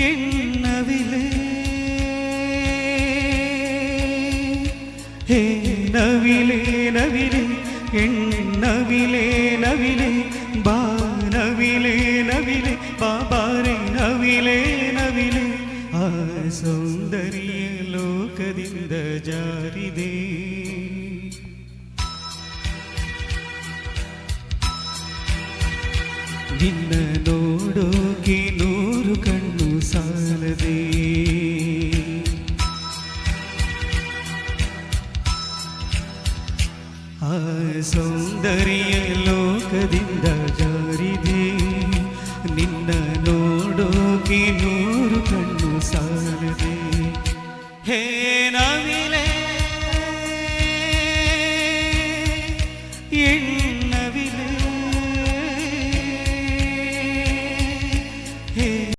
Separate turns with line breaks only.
ಎನ್ನವಿಲೆ ಹೇ ನವಿಲೆ ನವಿಲೆ ಎನ್ನವಿಲೆ ನವಿಲೆ ಬಾ ನವಿಲೆ ನವಿಲೆ ಬಾಬಾರೆ ನವಿಲೆ ನವಿಲೆ ಆ ಸೌಂದರ್ಯ ಲೋಕದಿಂದ ಜಾರಿದೆ ನಿನ್ನ ನೋಡೋಕೆ ನೂರು ಕಣ್ಣು ಸಾಲದೆ ಆ ಸೌಂದರ್ಯ ಲೋಕದಿಂದ ಜಾರಿದೆ ನಿನ್ನ ನೋಡೋಕೆ ನೂರು ಕಣ್ಣು ಸಾಲದೆ ಹೇ